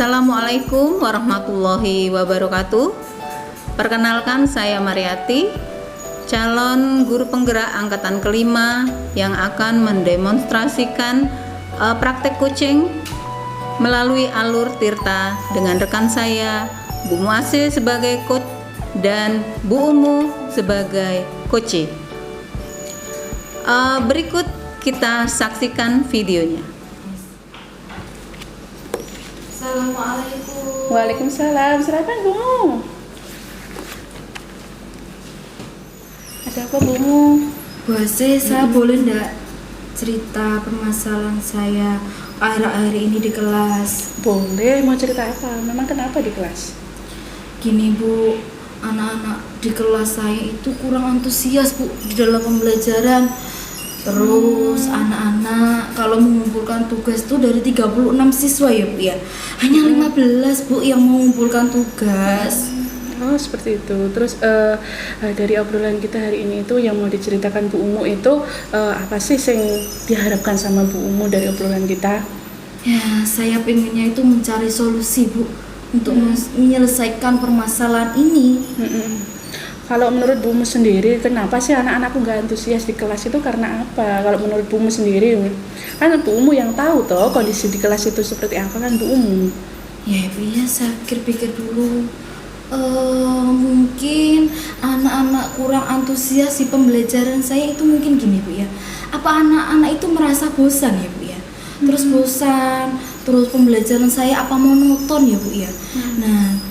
Assalamualaikum warahmatullahi wabarakatuh. Perkenalkan, saya Mariati, calon guru penggerak angkatan kelima yang akan mendemonstrasikan praktek coaching melalui alur Tirta dengan rekan saya Bu Muase sebagai coach dan Bu Umu sebagai coach. Berikut kita saksikan videonya. Assalamualaikum. Waalaikumsalam. Silakan Bu Mu. Ada apa Bu Mu? Bu Ase, saya boleh ndak cerita permasalahan saya akhir-akhir ini di kelas? Boleh, mau cerita apa? Memang kenapa di kelas? Gini Bu, anak-anak di kelas saya itu kurang antusias Bu di dalam pembelajaran. Terus anak-anak kalau mengumpulkan tugas tuh dari 36 siswa ya Bu ya, hanya 15 Bu yang mengumpulkan tugas. Oh seperti itu. Terus dari obrolan kita hari ini itu yang mau diceritakan Bu Umu itu apa sih yang diharapkan sama Bu Umu dari obrolan kita? Ya, saya pengennya itu mencari solusi Bu untuk menyelesaikan permasalahan ini. Kalau menurut Bu Umu sendiri, kenapa sih anak-anakku nggak antusias di kelas itu karena apa? Kalau menurut Bu Umu sendiri, kan Bu Umu yang tahu toh kondisi di kelas itu seperti apa kan Bu Umu? Ya Bu ya, saya pikir-pikir dulu. Mungkin anak-anak kurang antusias di pembelajaran saya itu mungkin gini Bu ya. Apa anak-anak itu merasa bosan ya Bu ya? Terus bosan, terus pembelajaran saya apa monoton ya Bu ya? Nah,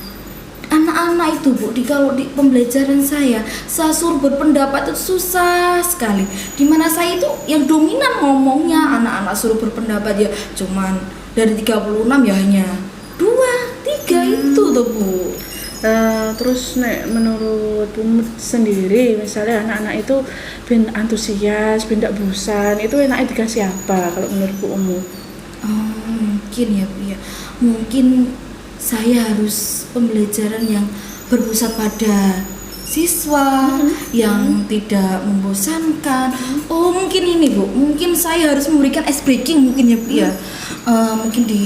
anak-anak itu Bu, kalau di pembelajaran saya suruh berpendapat itu susah sekali. Dimana saya itu yang dominan ngomongnya, anak-anak suruh berpendapat ya cuman dari 36 ya hanya 2, 3 itu tuh Bu. Terus menurut Bu Umu sendiri, misalnya anak-anak itu ben antusias, ben tidak bosan, itu enaknya dikasih apa kalau menurut Bu Umu? Mungkin ya Bu ya, mungkin saya harus pembelajaran yang berpusat pada siswa, yang tidak membosankan. Oh mungkin ini Bu, mungkin saya harus memberikan ice breaking mungkin ya Bu ya. Mungkin di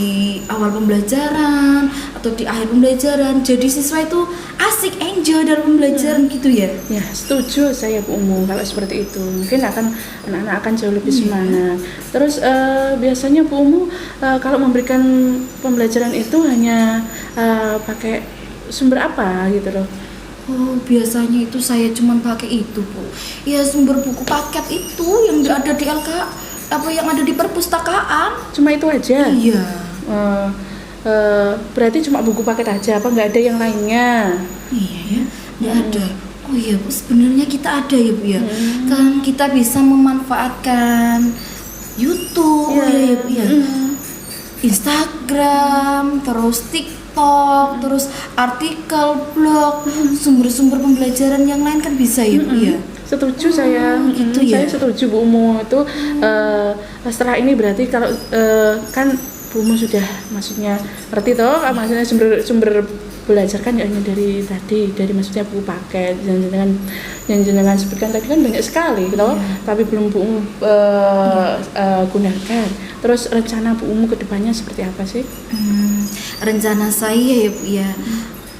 awal pembelajaran atau di akhir pembelajaran, jadi siswa itu asik, enjoy dalam pembelajaran gitu ya. Ya setuju saya Bu Umu kalau seperti itu. Mungkin anak-anak akan jauh lebih semangat. Terus biasanya Bu Umu kalau memberikan pembelajaran itu hanya pakai sumber apa gitu loh? Oh biasanya itu saya cuma pakai itu Bu. Ya sumber buku paket itu yang ada di yang ada di perpustakaan. Cuma itu aja? Iya. Berarti cuma buku paket aja, apa nggak ada yang lainnya? Iya ya, nggak ada. Oh iya Bu, sebenarnya kita ada ya Bu ya. Kan kita bisa memanfaatkan YouTube, ya Bu ya. Instagram, terus TikTok, terus artikel, blog, sumber-sumber pembelajaran yang lain kan bisa ya Bu ya. Setuju saya, gitu ya. Saya setuju Bu Umu itu. Setelah ini berarti kalau kan Bu Umu sudah maksudnya ngerti toh, maksudnya sumber belajar kan hanya dari maksudnya buku paket yang jenengan sebutkan tadi kan banyak sekali toh, tapi belum Bu Umu gunakan. Terus rencana Bu Umu kedepannya seperti apa sih? Rencana saya ya Bu ya.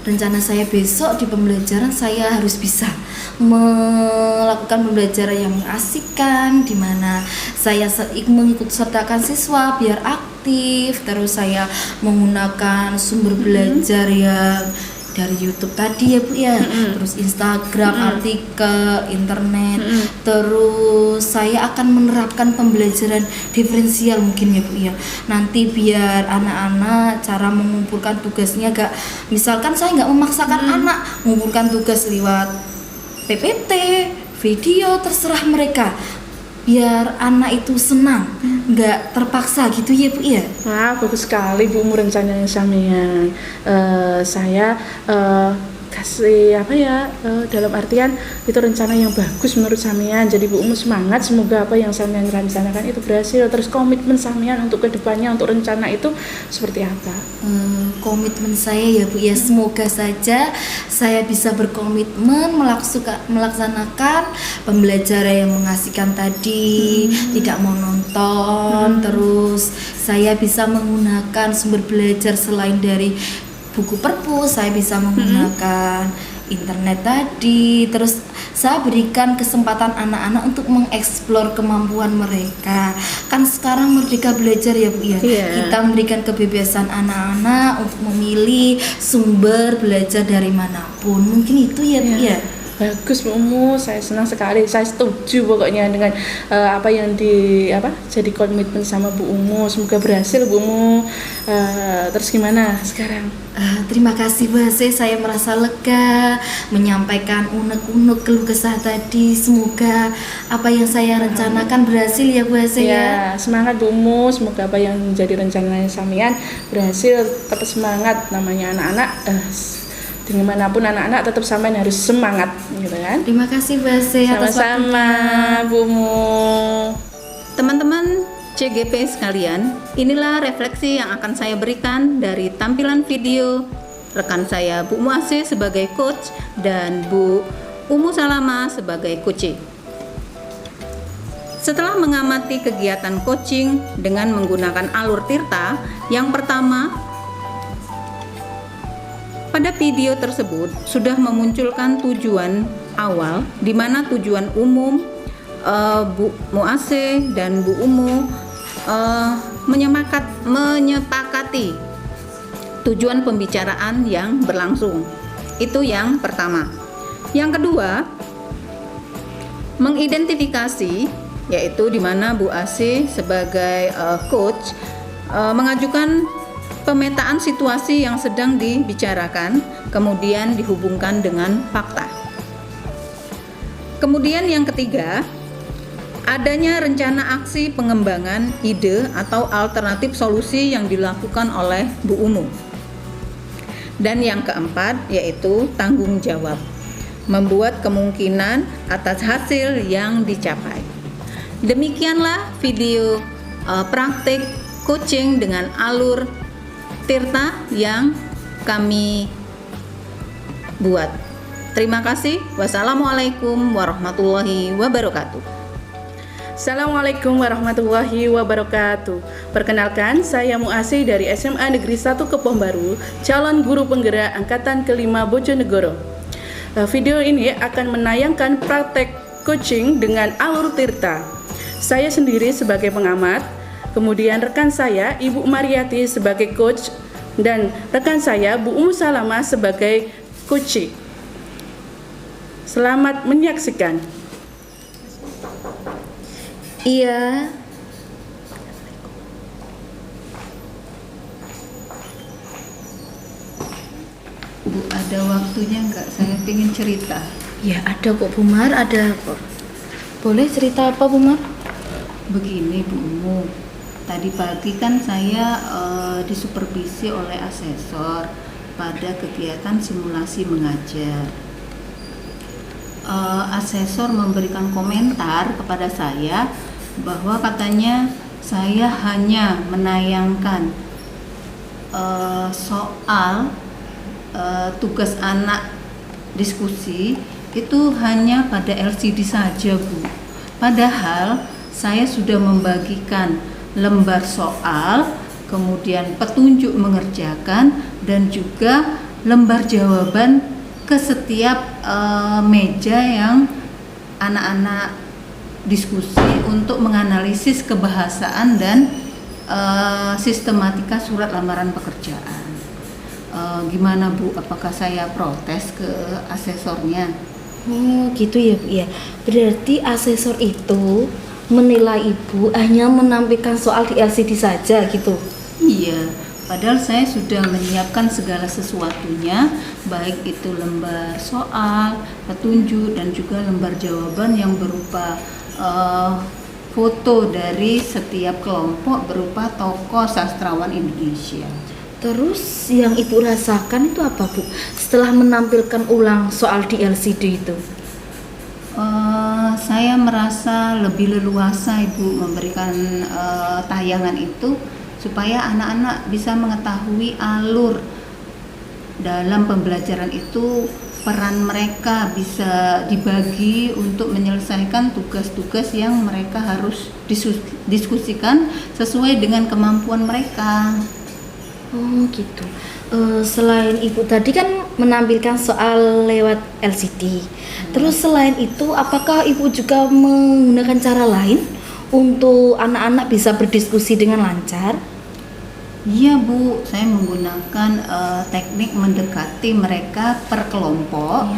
Rencana saya besok di pembelajaran saya harus bisa melakukan pembelajaran yang mengasihkan, di mana saya mengikut sertakan siswa biar aktif. Terus saya menggunakan sumber belajar yang dari YouTube tadi ya Bu ya, terus Instagram, artikel, internet. Terus saya akan menerapkan pembelajaran diferensial mungkin ya Bu ya. Nanti biar anak-anak cara mengumpulkan tugasnya misalkan saya nggak memaksakan anak mengumpulkan tugas lewat PPT, video, terserah mereka. Biar anak itu senang, nggak terpaksa gitu ya Bu ya. Wah bagus sekali Bu Umu rencananya sampean. Saya kasih apa ya, dalam artian itu rencana yang bagus menurut sampean. Jadi Bu Umu semangat, semoga apa yang sampean rencanakan itu berhasil. Terus komitmen sampean untuk kedepannya untuk rencana itu seperti apa? Komitmen saya ya Bu ya, semoga saja saya bisa berkomitmen melaksanakan pembelajaran yang mengasihkan tadi, tidak monoton. Terus saya bisa menggunakan sumber belajar selain dari buku perpus, saya bisa menggunakan internet tadi. Terus saya berikan kesempatan anak-anak untuk mengeksplor kemampuan mereka. Kan sekarang merdeka belajar ya Bu ya. Kita memberikan kebebasan anak-anak untuk memilih sumber belajar dari manapun. Mungkin itu ya Bu ya. Bagus Bu Umu, saya senang sekali, saya setuju pokoknya dengan apa yang jadi komitmen sama Bu Umu. Semoga berhasil Bu Umu. Terus gimana sekarang? Terima kasih Bu Ase, saya merasa lega menyampaikan unek-unek keluh kesah tadi. Semoga apa yang saya rencanakan berhasil ya Bu Ase ya. Semangat Bu Umu, semoga apa yang jadi rencananya sampean berhasil. Tetap semangat, namanya anak-anak. Dimanapun anak-anak tetap sampean harus semangat, gitu kan? Terima kasih Bu Ase atas Sama-sama Bu Umu. Teman-teman CGP sekalian, inilah refleksi yang akan saya berikan dari tampilan video rekan saya Bu Muase sebagai coach dan Bu Umu Salama sebagai coaching. Setelah mengamati kegiatan coaching dengan menggunakan alur Tirta, yang pertama, pada video tersebut sudah memunculkan tujuan awal, di mana tujuan umum Bu Muase dan Bu Umu menyepakati tujuan pembicaraan yang berlangsung. Itu yang pertama. Yang kedua, mengidentifikasi, yaitu di mana Bu Ase sebagai coach mengajukan pemetaan situasi yang sedang dibicarakan, kemudian dihubungkan dengan fakta. Kemudian yang ketiga, adanya rencana aksi pengembangan ide atau alternatif solusi yang dilakukan oleh Bu Umu. Dan yang keempat, yaitu tanggung jawab, membuat kemungkinan atas hasil yang dicapai. Demikianlah video praktik coaching dengan alur Tirta yang kami buat. Terima kasih. Wassalamualaikum warahmatullahi wabarakatuh. Assalamualaikum warahmatullahi wabarakatuh. Perkenalkan, saya Muase dari SMA Negeri 1 Kebon Baru, calon guru penggerak angkatan ke-5 Bojonegoro. Video ini akan menayangkan praktek coaching dengan alur Tirta. Saya sendiri sebagai pengamat, kemudian rekan saya Ibu Mariati sebagai coach, dan rekan saya Bu Umu Salama sebagai coaching. Selamat menyaksikan. Iya. Bu, ada waktunya nggak? Saya ingin cerita. Ya ada kok Bu Mar, ada kok. Boleh cerita apa Bu Mar? Begini Bu Umu, tadi pagi kan saya disupervisi oleh asesor pada kegiatan simulasi mengajar. Asesor memberikan komentar kepada saya bahwa katanya saya hanya menayangkan soal tugas anak diskusi itu hanya pada LCD saja Bu. Padahal saya sudah membagikan lembar soal, kemudian petunjuk mengerjakan, dan juga lembar jawaban ke setiap meja yang anak-anak diskusi untuk menganalisis kebahasaan dan sistematika surat lamaran pekerjaan. Gimana Bu, apakah saya protes ke asesornya? Oh gitu ya Bu ya. Berarti asesor itu menilai Ibu hanya menampilkan soal di LCD saja gitu? Iya, padahal saya sudah menyiapkan segala sesuatunya, baik itu lembar soal, petunjuk, dan juga lembar jawaban yang berupa foto dari setiap kelompok berupa tokoh sastrawan Indonesia. Terus yang Ibu rasakan itu apa, Bu? Setelah menampilkan ulang soal di LCD itu? Saya merasa lebih leluasa Ibu memberikan tayangan itu supaya anak-anak bisa mengetahui alur dalam pembelajaran itu, peran mereka bisa dibagi untuk menyelesaikan tugas-tugas yang mereka harus diskusikan sesuai dengan kemampuan mereka. Oh gitu. Selain Ibu tadi kan menampilkan soal lewat LCD. Terus selain itu, apakah Ibu juga menggunakan cara lain untuk anak-anak bisa berdiskusi dengan lancar? Iya Bu, saya menggunakan teknik mendekati mereka per kelompok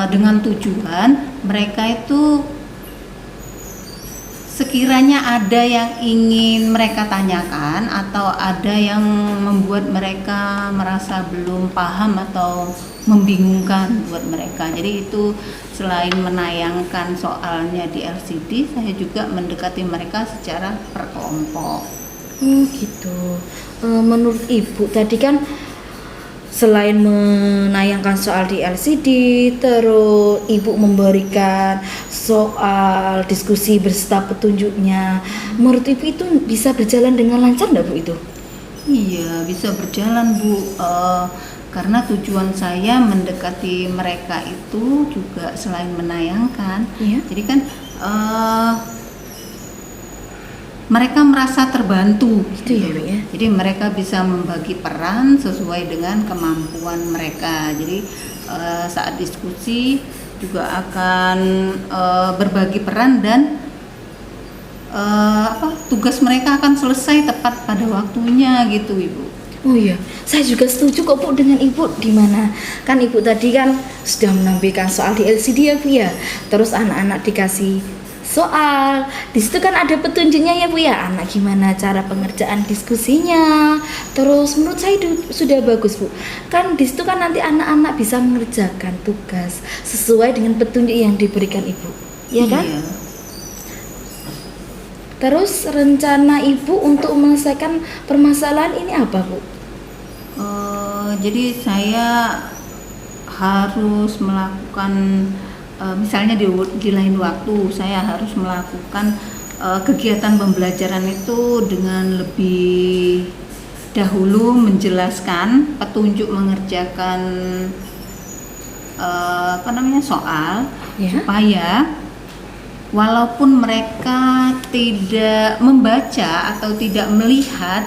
dengan tujuan mereka itu sekiranya ada yang ingin mereka tanyakan atau ada yang membuat mereka merasa belum paham atau membingungkan buat mereka. Jadi itu selain menayangkan soalnya di LCD, saya juga mendekati mereka secara per kelompok. Gitu. Menurut Ibu tadi kan selain menayangkan soal di LCD, terus Ibu memberikan soal diskusi beserta petunjuknya. Menurut Ibu itu bisa berjalan dengan lancar nggak Bu itu? Iya, bisa berjalan Bu. Karena tujuan saya mendekati mereka itu juga selain menayangkan. Iya. Jadi kan mereka merasa terbantu Gitu ya, Bu ya. Jadi mereka bisa membagi peran sesuai dengan kemampuan mereka. Jadi saat diskusi juga akan berbagi peran dan tugas mereka akan selesai tepat pada waktunya gitu Ibu. Oh iya, saya juga setuju kok Bu dengan Ibu, di mana kan Ibu tadi kan sudah menampilkan soal di LCD ya Bu ya. Terus anak-anak dikasih soal, di situ kan ada petunjuknya ya Bu ya, anak gimana cara pengerjaan diskusinya. Terus menurut saya itu sudah bagus Bu. Kan di situ kan nanti anak-anak bisa mengerjakan tugas sesuai dengan petunjuk yang diberikan Ibu, ya kan? Iya. Terus rencana Ibu untuk menyelesaikan permasalahan ini apa Bu? Jadi saya harus melakukan misalnya di lain waktu saya harus melakukan kegiatan pembelajaran itu dengan lebih dahulu menjelaskan petunjuk mengerjakan soal Ya. supaya walaupun mereka tidak membaca atau tidak melihat,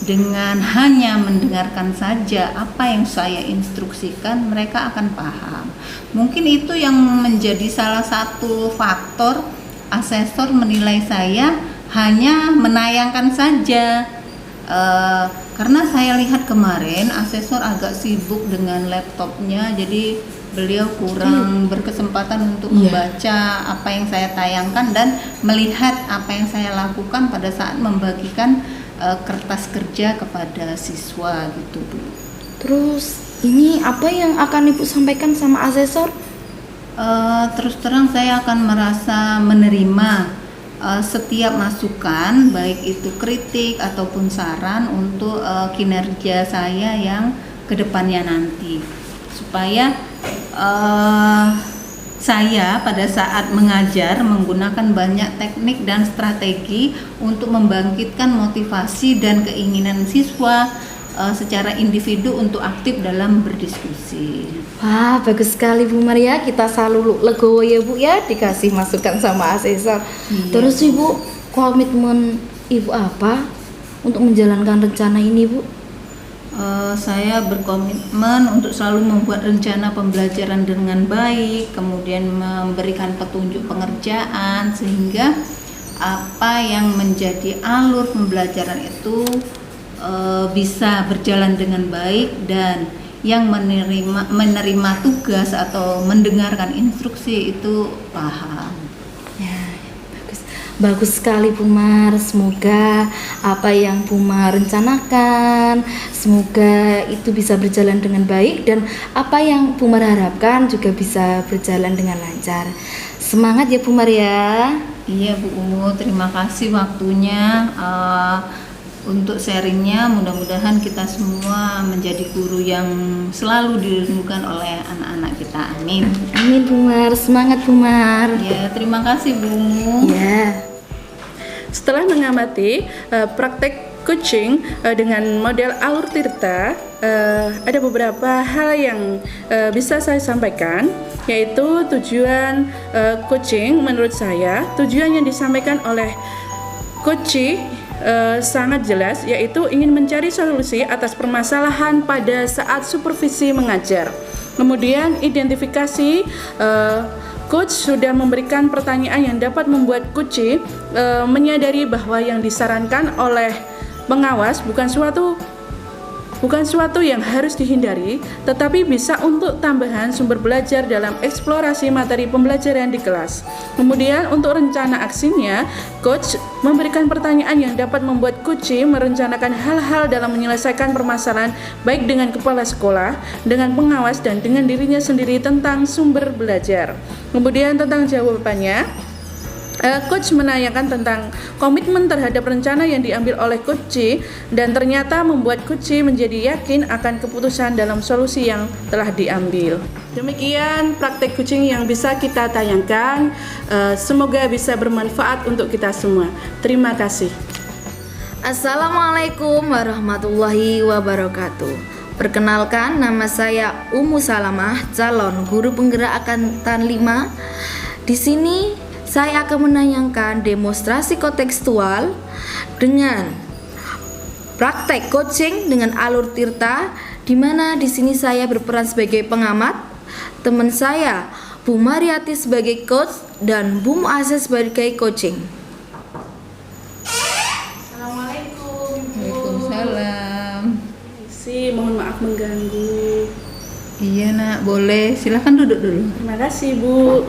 dengan hanya mendengarkan saja apa yang saya instruksikan, mereka akan paham. Mungkin itu yang menjadi salah satu faktor asesor menilai saya hanya menayangkan saja. Karena saya lihat kemarin asesor agak sibuk dengan laptopnya, jadi beliau kurang berkesempatan untuk membaca apa yang saya tayangkan dan melihat apa yang saya lakukan pada saat membagikan kertas kerja kepada siswa gitu Bu. Terus ini apa yang akan Ibu sampaikan sama asesor? Terus terang saya akan merasa menerima setiap masukan, baik itu kritik ataupun saran untuk kinerja saya yang kedepannya nanti, supaya saya pada saat mengajar menggunakan banyak teknik dan strategi untuk membangkitkan motivasi dan keinginan siswa secara individu untuk aktif dalam berdiskusi. Wah, bagus sekali Bu Maria, kita selalu legowo ya Bu ya, dikasih masukan sama asesor. Terus Ibu, komitmen Ibu apa untuk menjalankan rencana ini Bu? Saya berkomitmen untuk selalu membuat rencana pembelajaran dengan baik, kemudian memberikan petunjuk pengerjaan sehingga apa yang menjadi alur pembelajaran itu bisa berjalan dengan baik, dan yang menerima tugas atau mendengarkan instruksi itu paham. Bagus sekali Bu Mar, semoga apa yang Bu Mar rencanakan, semoga itu bisa berjalan dengan baik, dan apa yang Bu Mar harapkan juga bisa berjalan dengan lancar. Semangat ya Bu Mar ya. Iya Bu Ungu, terima kasih waktunya. untuk sharingnya. Mudah-mudahan kita semua menjadi guru yang selalu dirindukan oleh anak-anak kita. Amin. Amin Bu Mar, semangat Bu Mar. Ya, terima kasih Bu. Ya. Setelah mengamati praktek coaching dengan model Alur Tirta, ada beberapa hal yang bisa saya sampaikan, yaitu tujuan coaching. Menurut saya tujuan yang disampaikan oleh coach sangat jelas, yaitu ingin mencari solusi atas permasalahan pada saat supervisi mengajar. Kemudian identifikasi, coach sudah memberikan pertanyaan yang dapat membuat coach menyadari bahwa yang disarankan oleh pengawas bukan suatu yang harus dihindari, tetapi bisa untuk tambahan sumber belajar dalam eksplorasi materi pembelajaran di kelas. Kemudian untuk rencana aksinya, coach memberikan pertanyaan yang dapat membuat coach merencanakan hal-hal dalam menyelesaikan permasalahan baik dengan kepala sekolah, dengan pengawas, dan dengan dirinya sendiri tentang sumber belajar. Kemudian tentang jawabannya, coach menanyakan tentang komitmen terhadap rencana yang diambil oleh coach dan ternyata membuat coach menjadi yakin akan keputusan dalam solusi yang telah diambil. Demikian praktek coaching yang bisa kita tayangkan. Semoga bisa bermanfaat untuk kita semua. Terima kasih. Assalamualaikum warahmatullahi wabarakatuh. Perkenalkan, nama saya Ummu Salamah, calon guru penggerak angkatan 5. Di sini saya akan menayangkan demonstrasi kontekstual dengan praktek coaching dengan Alur Tirta, di mana di sini saya berperan sebagai pengamat, teman saya Bu Mariati sebagai coach, dan Bu Muazzez sebagai coaching. Assalamualaikum. Waalaikumsalam. Mohon maaf mengganggu. Iya nak, boleh. Silahkan duduk dulu. Terima kasih Bu.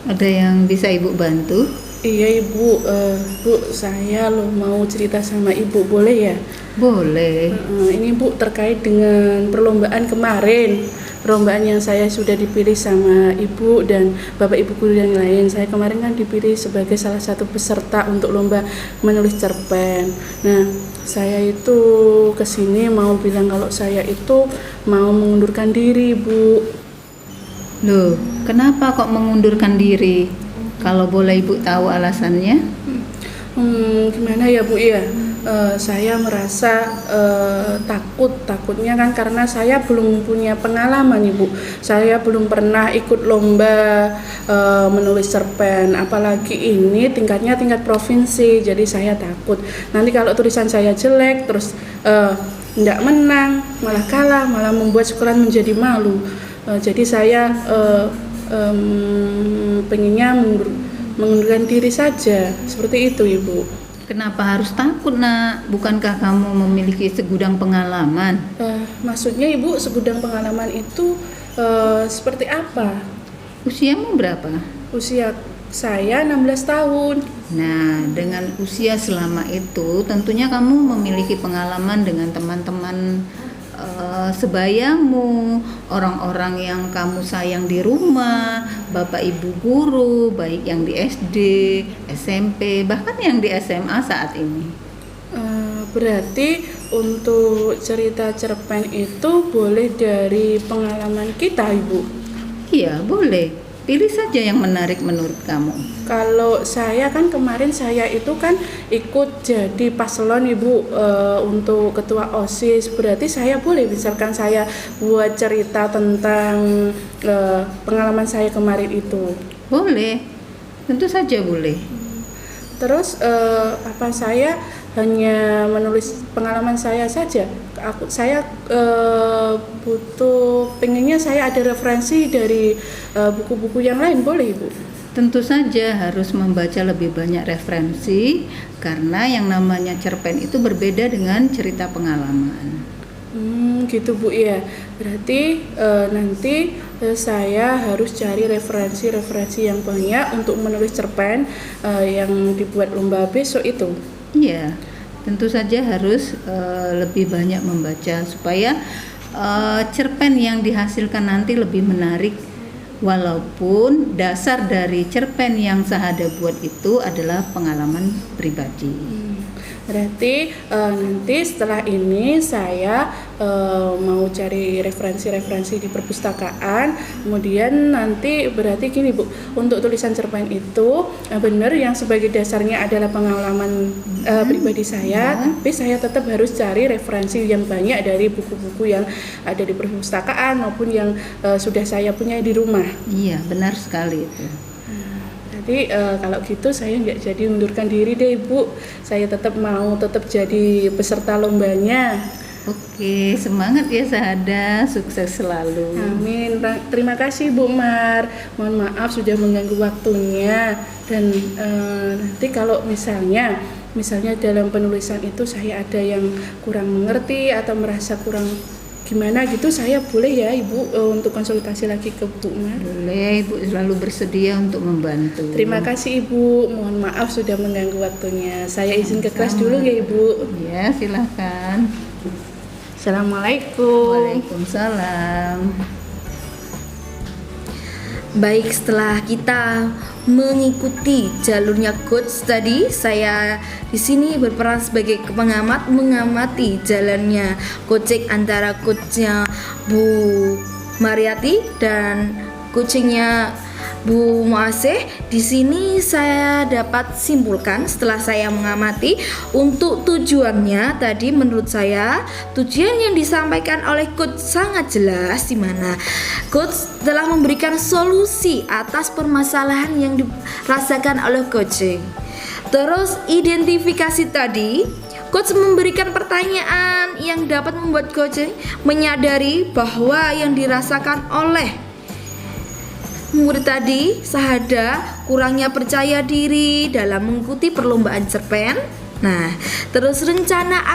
Ada yang bisa Ibu bantu? Iya Ibu, Bu saya mau cerita sama Ibu, boleh ya? Boleh. Ini Bu terkait dengan perlombaan kemarin, perlombaan yang saya sudah dipilih sama Ibu dan Bapak Ibu guru yang lain. Saya kemarin kan dipilih sebagai salah satu peserta untuk lomba menulis cerpen. Nah, saya itu kesini mau bilang kalau saya itu mau mengundurkan diri Bu. Loh, kenapa kok mengundurkan diri? Kalau boleh Ibu tahu alasannya? Gimana ya Bu ya? Saya merasa takutnya kan karena saya belum punya pengalaman Ibu. Saya belum pernah ikut lomba menulis cerpen, apalagi ini tingkatnya tingkat provinsi. Jadi saya takut nanti kalau tulisan saya jelek terus tidak menang, malah kalah, malah membuat sekolah menjadi malu. Jadi saya pengennya mengundurkan diri saja, seperti itu Ibu. Kenapa harus takut nak? Bukankah kamu memiliki segudang pengalaman? Maksudnya Ibu segudang pengalaman itu seperti apa? Usiamu berapa? Usia saya 16 tahun. Nah, dengan usia selama itu tentunya kamu memiliki pengalaman dengan teman-teman sebayamu, orang-orang yang kamu sayang di rumah, bapak ibu guru, baik yang di SD, SMP, bahkan yang di SMA saat ini. Berarti untuk cerita cerpen itu boleh dari pengalaman kita Ibu? Iya, boleh. Pilih saja yang menarik menurut kamu. Kalau saya kan kemarin saya itu kan ikut jadi paslon Ibu untuk ketua OSIS. Berarti saya boleh misalkan saya buat cerita tentang pengalaman saya kemarin itu. Boleh, tentu saja boleh. Terus saya hanya menulis pengalaman saya saja. Saya pengennya saya ada referensi dari buku-buku yang lain, boleh Ibu? Tentu saja harus membaca lebih banyak referensi karena yang namanya cerpen itu berbeda dengan cerita pengalaman. Gitu Bu ya. Berarti nanti saya harus cari referensi yang banyak untuk menulis cerpen yang dibuat lomba besok itu. Iya, tentu saja harus lebih banyak membaca supaya cerpen yang dihasilkan nanti lebih menarik walaupun dasar dari cerpen yang Sahada buat itu adalah pengalaman pribadi. Berarti nanti setelah ini saya mau cari referensi-referensi di perpustakaan. Kemudian nanti berarti gini Bu, untuk tulisan cerpen itu benar yang sebagai dasarnya adalah pengalaman pribadi saya, tapi saya tetap harus cari referensi yang banyak dari buku-buku yang ada di perpustakaan maupun yang sudah saya punya di rumah. Iya, benar sekali itu. Jadi kalau gitu saya nggak jadi mundurkan diri deh Ibu. Saya tetap jadi peserta lombanya. Oke, semangat ya Sahada, sukses selalu. Amin. Terima kasih Bu Mar. Mohon maaf sudah mengganggu waktunya. Dan nanti kalau misalnya dalam penulisan itu saya ada yang kurang mengerti atau merasa kurang gimana gitu, saya boleh ya Ibu untuk konsultasi lagi ke Bu Mar? Boleh, Ibu selalu bersedia untuk membantu. Terima kasih Ibu, mohon maaf sudah mengganggu waktunya. Saya izin ke kelas dulu ya Ibu. Ya, silahkan. Assalamualaikum. Waalaikumsalam. Baik, setelah kita mengikuti jalurnya coach tadi, saya di sini berperan sebagai pengamat, mengamati jalannya coaching antara coachnya Bu Mariati dan coachingnya Bu Muaseh. Di sini saya dapat simpulkan setelah saya mengamati untuk tujuannya tadi, menurut saya tujuan yang disampaikan oleh coach sangat jelas, di mana coach telah memberikan solusi atas permasalahan yang dirasakan oleh coaching. Terus identifikasi tadi, coach memberikan pertanyaan yang dapat membuat coaching menyadari bahwa yang dirasakan oleh murid tadi Sahada kurangnya percaya diri dalam mengikuti perlombaan cerpen. Nah, terus rencana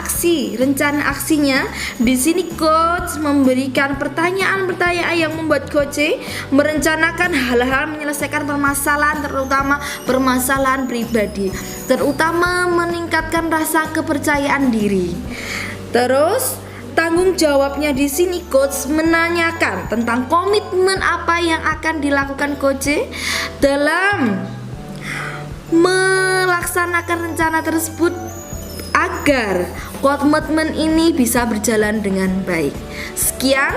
aksinya di sini coach memberikan pertanyaan-pertanyaan yang membuat coach merencanakan hal-hal menyelesaikan permasalahan, terutama permasalahan pribadi, terutama meningkatkan rasa kepercayaan diri. Terus tanggung jawabnya di sini coach menanyakan tentang komitmen apa yang akan dilakukan coach dalam melaksanakan rencana tersebut agar komitmen ini bisa berjalan dengan baik. Sekian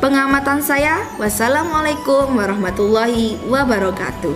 pengamatan saya. Wassalamualaikum warahmatullahi wabarakatuh.